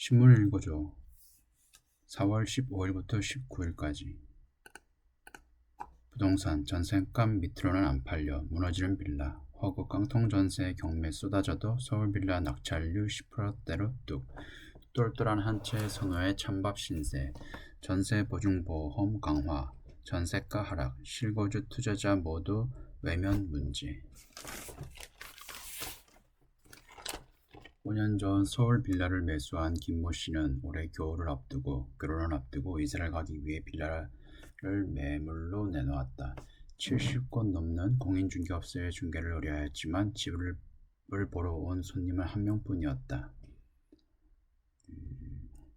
신문을 읽어줘. 4월 15일부터 19일까지. 부동산 전세값 밑으로는 안 팔려. 무너지는 빌라. 허구 깡통 전세 경매 쏟아져도 서울 빌라 낙찰률 10%대로 뚝. 똘똘한 한 채의 선호의 찬밥 신세. 전세 보증보험 강화. 전세가 하락. 실거주 투자자 모두 외면 문제. 5년 전 서울 빌라를 매수한 김모 씨는 올해 겨울을 앞두고 결혼을 앞두고 이사를 가기 위해 빌라를 매물로 내놓았다. 70곳 넘는 공인중개업소의 중개를 의뢰하였지만 집을 보러 온 손님은 한 명뿐이었다.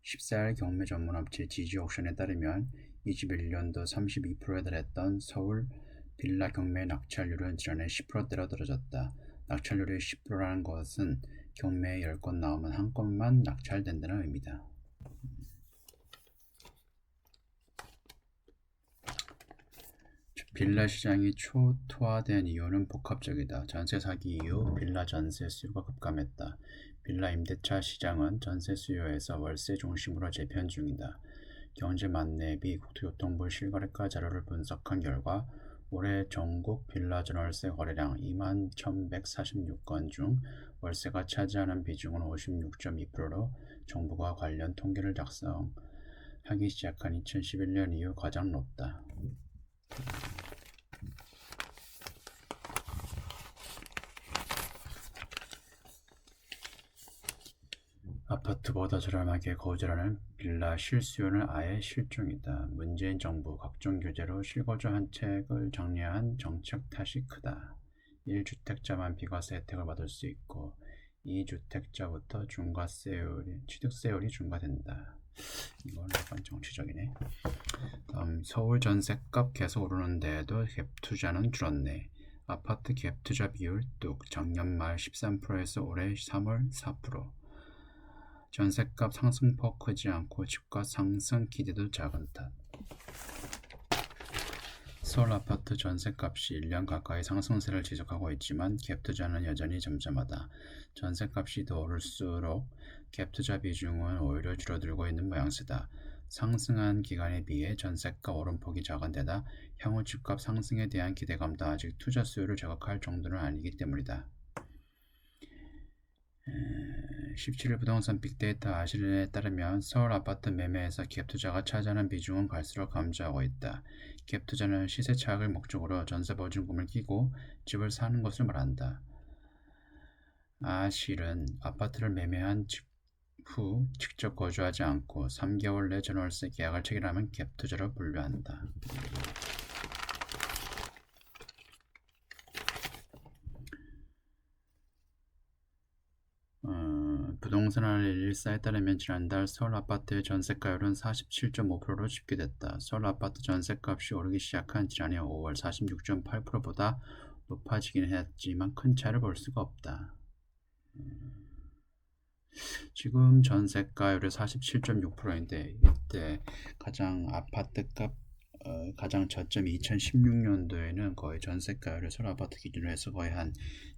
14일 경매 전문업체 지지옥션에 따르면 21년도 32%에 달했던 서울 빌라 경매 낙찰률은 지난해 10%대로 떨어졌다. 낙찰률이 10%라는 것은 경매에 10건 나오면 한 건만 낙찰된다는 의미다. 빌라 시장이 초토화된 이유는 복합적이다. 전세 사기 이후 빌라 전세 수요가 급감했다. 빌라 임대차 시장은 전세 수요에서 월세 중심으로 재편 중이다. 경제만렙이 국토교통부 실거래가 자료를 분석한 결과 올해 전국 빌라 전월세 거래량 21,146건 중 월세가 차지하는 비중은 56.2%로 정부가 관련 통계를 작성하기 시작한 2011년 이후 가장 높다. 아파트보다 저렴하게 거주하는 빌라 실수요는 아예 실종이다. 문재인 정부 각종 규제로 실거주 한책을 장려한 정책 탓이 크다. 1주택자만 비과세 혜택을 받을 수 있고 2주택자부터 취득세율이 중과된다. 이건 약간 정치적이네. 다음 서울 전세값 계속 오르는데도 갭투자는 줄었네. 아파트 갭투자 비율 뚝 작년 말 13%에서 올해 3월 4%. 전세값 상승폭 크지 않고 집값 상승 기대도 작은 탓. 서울 아파트 전세값이 1년 가까이 상승세를 지속하고 있지만 갭투자는 여전히 잠잠하다. 전세값이 더 오를수록 갭투자 비중은 오히려 줄어들고 있는 모양새다. 상승한 기간에 비해 전세가 오름폭이 작은 데다 향후 집값 상승에 대한 기대감도 아직 투자 수요를 자극할 정도는 아니기 때문이다. 17일 부동산 빅데이터 아실에 따르면 서울 아파트 매매에서 갭투자가 차지하는 비중은 갈수록 감소하고 있다. 갭투자는 시세 차익을 목적으로 전세보증금을 끼고 집을 사는 것을 말한다. 아실은 아파트를 매매한 후 직접 거주하지 않고 3개월 내 전월세 계약을 체결하면 갭투자로 분류한다. 부동산 알릴 1사에 따르면 지난달 서울 아파트의 전세가율은 47.5%로 집계됐다. 서울 아파트 전세값이 오르기 시작한 지난해 5월 46.8%보다 높아지긴 했지만 큰 차이를 볼 수가 없다. 지금 전세가율이 47.6%인데 이때 가장 아파트값 가장 저점이 2016년도에는 거의 전세가율을 서울 아파트 기준으로 해서 거의 한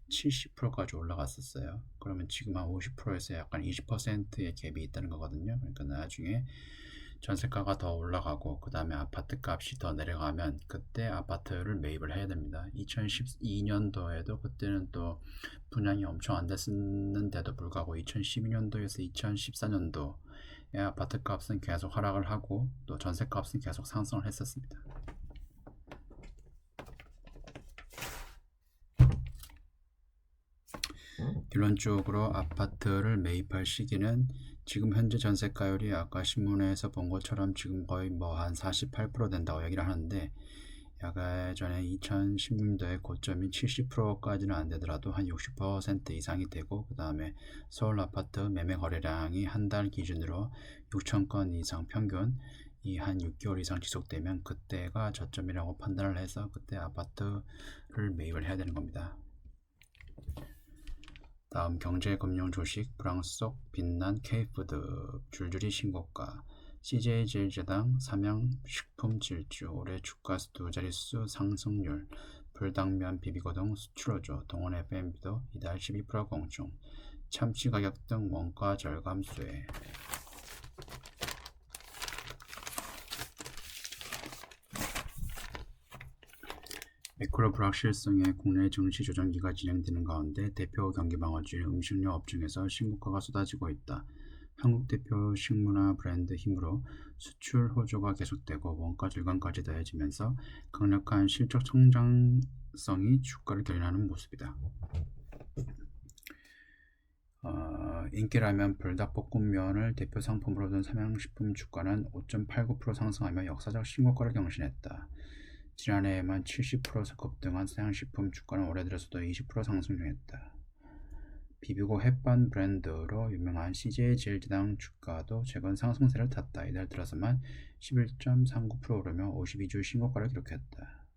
70%까지 올라갔었어요. 그러면 지금 한 50%에서 약간 20%의 갭이 있다는 거거든요. 그러니까 나중에 전세가가 더 올라가고 그 다음에 아파트 값이 더 내려가면 그때 아파트를 매입을 해야 됩니다. 2012년도에도 그때는 또 분양이 엄청 안 됐는데도 불구하고 2012년도에서 2014년도 아파트 값은 계속 하락을 하고 또 전세 값은 계속 상승을 했었습니다. 결론적으로 아파트를 매입할 시기는 지금 현재 전세가율이 아까 신문에서 본 것처럼 지금 거의 뭐 한 48% 된다고 얘기를 하는데 예전에 2016년도에 고점이 70%까지는 안 되더라도 한 60% 이상이 되고 그 다음에 서울 아파트 매매 거래량이 한 달 기준으로 6,000건 이상 평균 한 6개월 이상 지속되면 그때가 저점이라고 판단을 해서 그때 아파트를 매입을 해야 되는 겁니다. 다음 경제금융 주식 불황 속 빛난 K푸드 줄줄이 신고가 CJ제일제당 삼양식품 질주 올해 주가수 두 자릿수 상승률 불당면 비비고동 수출호조 동원 FMB도 이달 12% 공중 참치 가격 등 원가 절감 수혜 매크로 불확실성의 국내 증시 조정기가 진행되는 가운데 대표 경기 방어주의 음식료 업종에서 신고가가 쏟아지고 있다. 한국 대표 식문화 브랜드 힘으로 수출 호조가 계속되고 원가 절감까지 더해지면서 강력한 실적 성장성이 주가를 견인하는 모습이다. 인기라면 불닭볶음면을 대표 상품으로 둔 삼양식품 주가는 5.89% 상승하며 역사적 신고가를 경신했다. 지난해에만 70% 급등한 삼양식품 주가는 올해 들어서도 20% 상승 중했다. 비비고 햇반 브랜드로 유명한 CJ 제일제당 주가도 최근 상승세를 탔다. 이달 들어서만 11.39% 오르며 52주 신고가를 기록했다.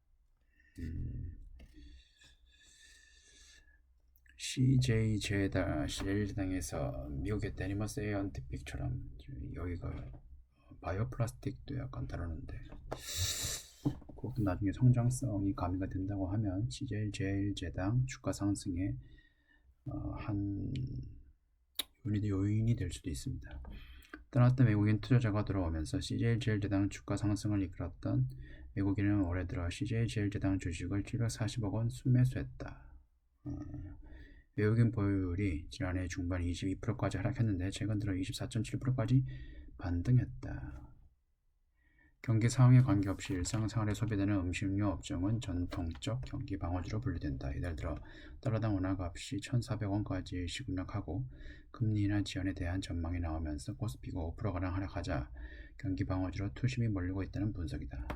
CJ 제일제당에서 미국의 데니머스 에이언티픽처럼 여기가 바이오 플라스틱도 약간 다루는데 그것도 나중에 성장성이 가미가 된다고 하면 CJ 제일제당 주가 상승에 한 요인이 될 수도 있습니다. 떠났던 외국인 투자자가 들어오면서 CJ 제일제당 주가 상승을 이끌었던 외국인은 올해 들어 CJ 제일제당 주식을 740억 원 순매수했다. 외국인 보유율이 지난해 중반 22%까지 하락했는데 최근 들어 24.7%까지 반등했다. 경기 상황에 관계없이 일상생활에 소비되는 음식료 업종은 전통적 경기 방어주로 분류된다. 이달 들어 달러당 원화값이 1,400원까지 일시급락하고 금리 인하 지연에 대한 전망이 나오면서 코스피가 5%가량 하락하자 경기 방어주로 투심이 몰리고 있다는 분석이다.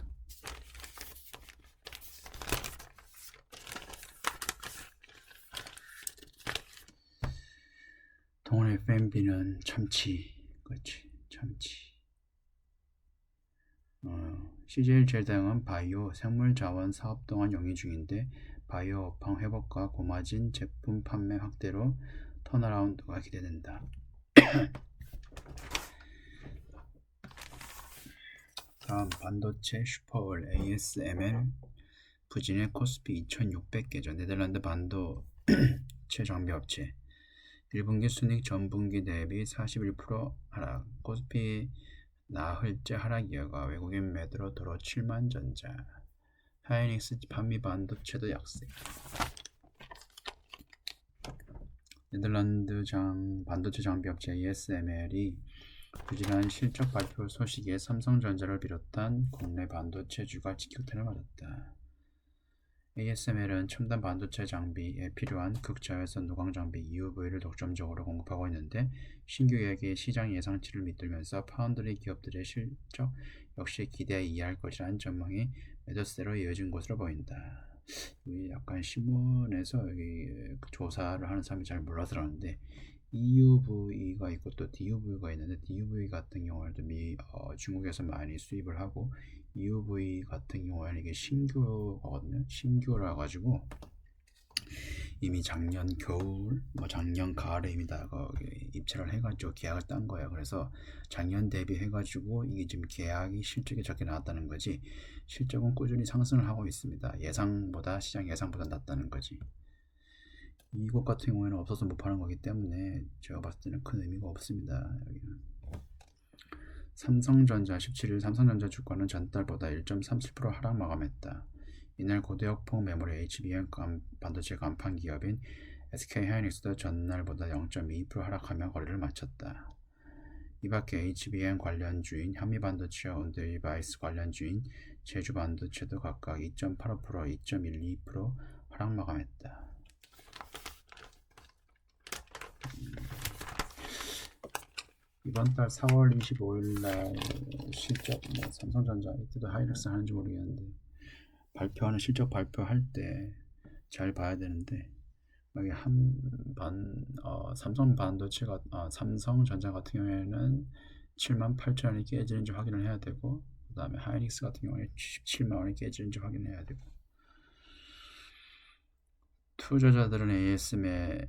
동원 FMB는 참치, 그렇지, 참치. CJ 제일제당은 바이오 생물자원 사업 동안 영위 중인데 바이오 업황 회복과 고마진 제품 판매 확대로 턴어라운드가 기대된다. 다음 반도체 슈퍼월 ASML 부진의 코스피 2600개죠. 네덜란드 반도체 장비업체 1분기 순이익 전분기 대비 41% 하락. 코스피 나흘째 하락 이어가 외국인 매도로 도로 7만전자. 하이닉스 판미 반도체도 약세. 네덜란드 반도체 장비업체 ASML이 부진한 실적 발표 소식에 삼성전자를 비롯한 국내 반도체주가 직격탄을 맞았다. ASML은 첨단 반도체 장비에 필요한 극자외선 노광 장비 EUV를 독점적으로 공급하고 있는데 신규 계약의 시장 예상치를 밑들면서 파운드리 기업들의 실적 역시 기대에 이해할 것이라는 전망이 매도세로 이어진 것으로 보인다. 약간 신문에서 여기 조사를 하는 사람이 잘 몰라서 그러는데 EUV가 있고 또 DUV가 있는데 DUV 같은 경우에도 중국에서 많이 수입을 하고 EUV 같은 경우에는 이게 신규거든요. 신규라 가지고 이미 작년 겨울, 작년 가을에 이미 다 입찰을 해가지고 계약을 딴 거예요. 그래서 작년 대비해가지고 이게 지금 계약이 실적이 적게 나왔다는 거지. 실적은 꾸준히 상승을 하고 있습니다. 시장 예상보다 낮다는 거지. 이것 같은 경우에는 없어서 못 파는 거기 때문에 제가 봤을 때는 큰 의미가 없습니다. 여기는. 삼성전자 17일 삼성전자 주가는 전달보다 1.37% 하락 마감했다. 이날 고대역폭 메모리 HBM 반도체 간판 기업인 SK하이닉스도 전날보다 0.2% 하락하며 거래를 마쳤다. 이밖에 HBM 관련주인 현미반도체와 온데디바이스 관련주인 제주반도체도 각각 2.85%, 2.12% 하락 마감했다. 이번 달 4월 25일 날 실적 삼성전자 이때도 하이닉스 하는지 모르겠는데 발표하는 실적 발표할 때 잘 봐야 되는데 여기 삼성전자 같은 경우에는 78,000원이 깨지는지 확인을 해야 되고 그 다음에 하이닉스 같은 경우에 77만원이 깨지는지 확인해야 되고 투자자들은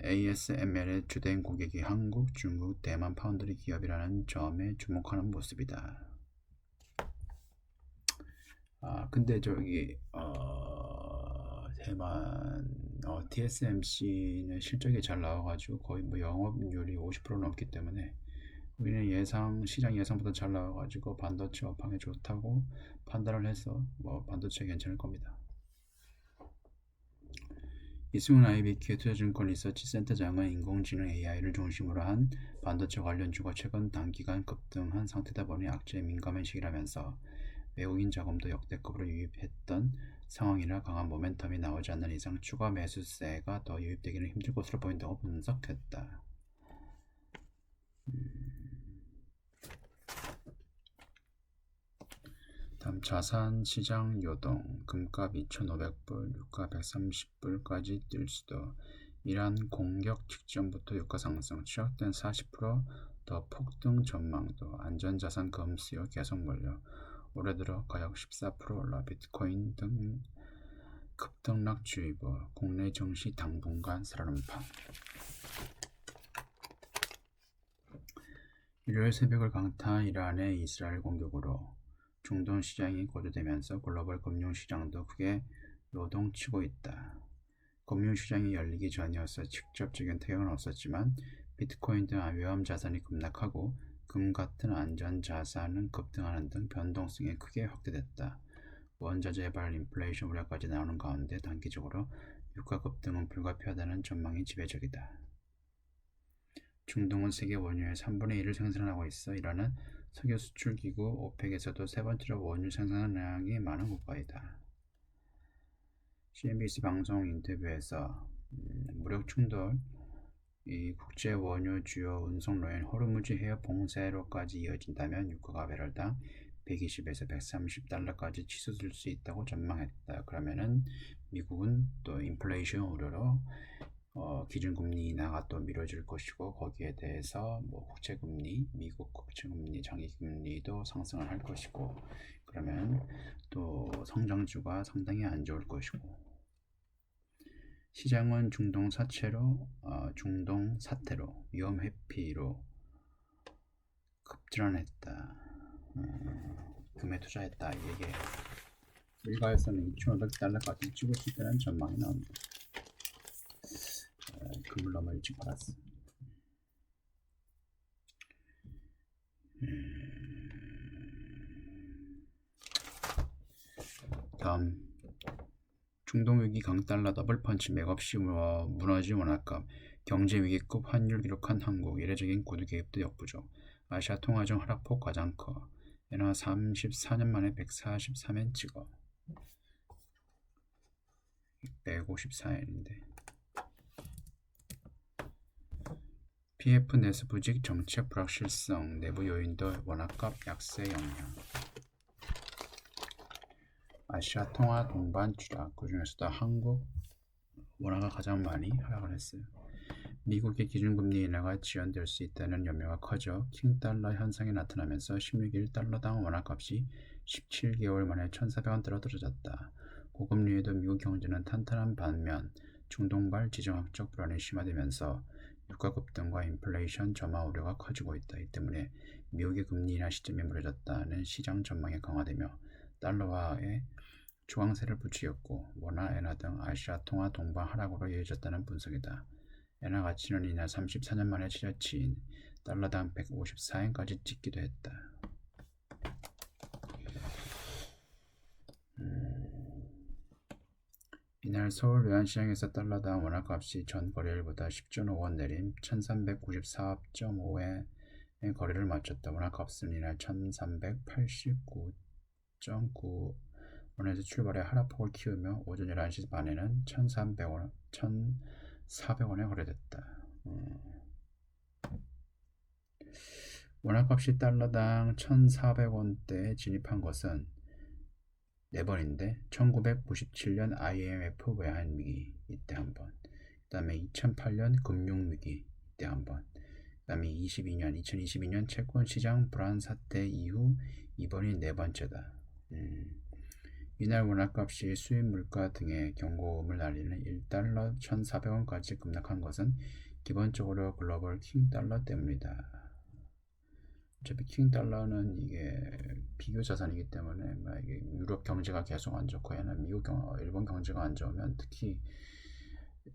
ASML의 주된 고객이 한국, 중국, 대만 파운드리 기업이라는 점에 주목하는 모습이다. 근데 저기 대만 TSMC는 실적이 잘 나와가지고 거의 영업률이 50% 넘기 때문에 우리는 시장 예상보다 잘 나와가지고 반도체 업황에 좋다고 판단을 해서 반도체 괜찮을 겁니다. 이승훈 IBK 투자증권 리서치 센터장은 인공지능 AI를 중심으로 한 반도체 관련주가 최근 단기간 급등한 상태다 보니 악재에 민감한 시기라면서 외국인 자금도 역대급으로 유입했던 상황이라 강한 모멘텀이 나오지 않는 이상 추가 매수세가 더 유입되기는 힘들 것으로 보인다고 분석했다. 다음 자산 시장 요동. 금값 2,500불, 유가 130불까지 뛸 수도. 이란 공격 직전부터 유가 상승, 추락된 40%더 폭등 전망도. 안전자산 금 수요 계속 몰려 올해 들어 가격 14% 올라 비트코인 등 급등락 주의보. 국내 증시 당분간 살얼음판. 일요일 새벽을 강타한 이란의 이스라엘 공격으로 중동 시장이 고조되면서 글로벌 금융시장도 크게 요동치고 있다. 금융시장이 열리기 전이어서 직접적인 타격은 없었지만 비트코인 등 위험 자산이 급락하고 금 같은 안전자산은 급등하는 등 변동성이 크게 확대됐다. 원자재 개발 인플레이션 우려까지 나오는 가운데 단기적으로 유가 급등은 불가피하다는 전망이 지배적이다. 중동은 세계 원유의 3분의 1을 생산하고 있어 이라는 석유 수출 기구 오펙에서도 세 번째로 원유 생산량이 많은 국가이다. CNBC 방송 인터뷰에서 무력 충돌, 이 국제 원유 주요 운송로인 호르무즈 해협 봉쇄로까지 이어진다면 유가가 배럴당 120에서 130달러까지 치솟을 수 있다고 전망했다. 그러면은 미국은 또 인플레이션 우려로 기준금리 인하가 또 미뤄질 것이고 거기에 대해서 뭐 국채금리, 미국 국채금리, 장기금리도 상승을 할 것이고 그러면 또 성장주가 상당히 안 좋을 것이고 시장은 중동 사태로 위험 회피로 급전했다. 금에 투자했다. 이게 일가에서는 2,500달러까지 찍을 수 있다는 전망이 나옵니다. 금을 너무 일찍 팔았어. 다음 중동위기 강달러 더블펀치 맥없이 무너진 원화값 경제위기급 환율 기록한 한국 이례적인 구두 개입도 역부족 아시아 통화정 하락폭 가장 커 엔화 34년 만에 143엔 찍어 154엔인데 PF 내수 부직 정책 불확실성 내부 요인도 원화값 약세 영향 아시아 통화 동반 추락 그 중에서도 한국 원화가 가장 많이 하락을 했어요. 미국의 기준금리 인하가 지연될 수 있다는 염려가 커져 킹달러 현상이 나타나면서 16일 달러당 원화값이 17개월 만에 1,400원대로 떨어졌다. 고금리에도 미국 경제는 탄탄한 반면 중동발 지정학적 불안이 심화되면서 유가 급등과 인플레이션 점화 우려가 커지고 있다. 이 때문에 미국의 금리 인하 시점이 무뎌졌다는 시장 전망이 강화되며 달러화에 조강세를 부추겼고 원화, 엔화 등 아시아 통화 동반 하락으로 이어졌다는 분석이다. 엔화 가치는 이날 34년 만에 최저치인 달러당 154엔까지 찍기도 했다. 이날 서울 외환시장에서 달러당 원화값이 전 거래일보다 10.5원 내림 1394.5에 거래를 마쳤다. 원화값은 이날 1389.9원에서 출발해 하락폭을 키우며 오전 11시 반에는 1,400원에 거래됐다. 원화값이 달러당 1,400원대에 진입한 것은 4번인데 1997년 IMF 외환위기 이때 한번 그 다음에 2008년 금융위기 이때 한번 그 다음에 2022년 채권시장 불안 사태 이후 이번이 4번째다. 이날 원화값이 수입 물가 등의 경고음을 날리는 1달러 1,400원까지 급락한 것은 기본적으로 글로벌 킹달러 때문이다. 어차피 킹달러는 이게 비교 자산이기 때문에 이게 유럽 경제가 계속 안 좋고 얘는 일본 경제가 안 좋으면 특히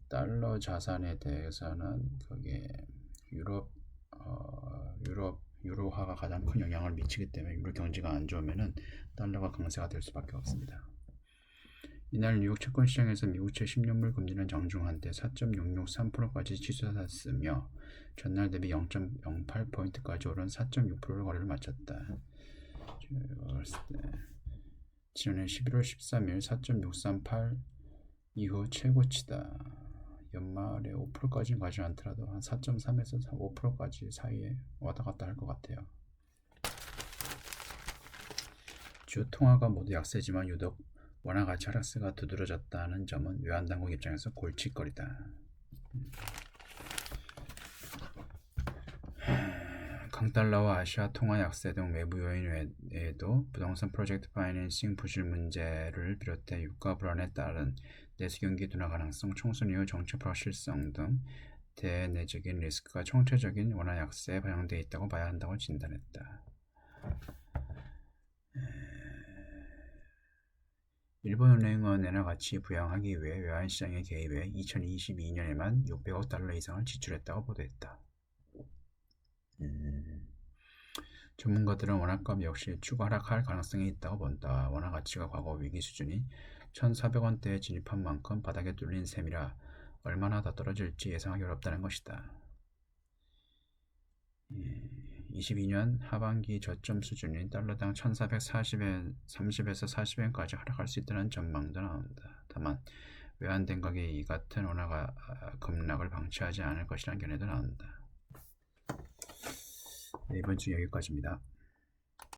달러 자산에 대해서는 그게 유로화가 가장 큰 영향을 미치기 때문에 유로 경제가 안 좋으면은 달러가 강세가 될 수밖에 없습니다. 이날 뉴욕 채권 시장에서 미국채 10년물 금리는 정중한데 4.663%까지 치솟았으며 전날 대비 0.08포인트까지 오른 4.6%를 거래를 마쳤다. 지난해 11월 13일 4.638 이후 최고치다. 연말에 5%까지는 가지 않더라도 한 4.3에서 5%까지 사이에 왔다 갔다 할 것 같아요. 주 통화가 모두 약세지만 유독 원화 가치 하락세가 두드러졌다는 점은 외환당국 입장에서 골칫거리다. 강달러와 아시아 통화 약세 등 외부 요인 외에도 부동산 프로젝트 파이낸싱 부실 문제를 비롯해 유가 불안에 따른 내수 경기 둔화 가능성, 총선 이후 정책 불확실성 등 대내적인 리스크가 총체적인 원화 약세에 반영되어 있다고 봐야 한다고 진단했다. 일본은행은 엔화 가치 부양하기 위해 외환시장에 개입해 2022년에만 600억 달러 이상을 지출했다고 보도했다. 전문가들은 원화값 역시 추가 하락할 가능성이 있다고 본다. 원화 가치가 과거 위기 수준이 1,400원대에 진입한 만큼 바닥에 뚫린 셈이라 얼마나 더 떨어질지 예상하기 어렵다는 것이다. 22년 하반기 저점 수준인 달러당 1,430에서 40엔까지 하락할 수 있다는 전망도 나온다. 다만 외환된 가격이 이 같은 원화가 급락을 방치하지 않을 것이라는 견해도 나온다. 네, 이번 주 여기까지입니다.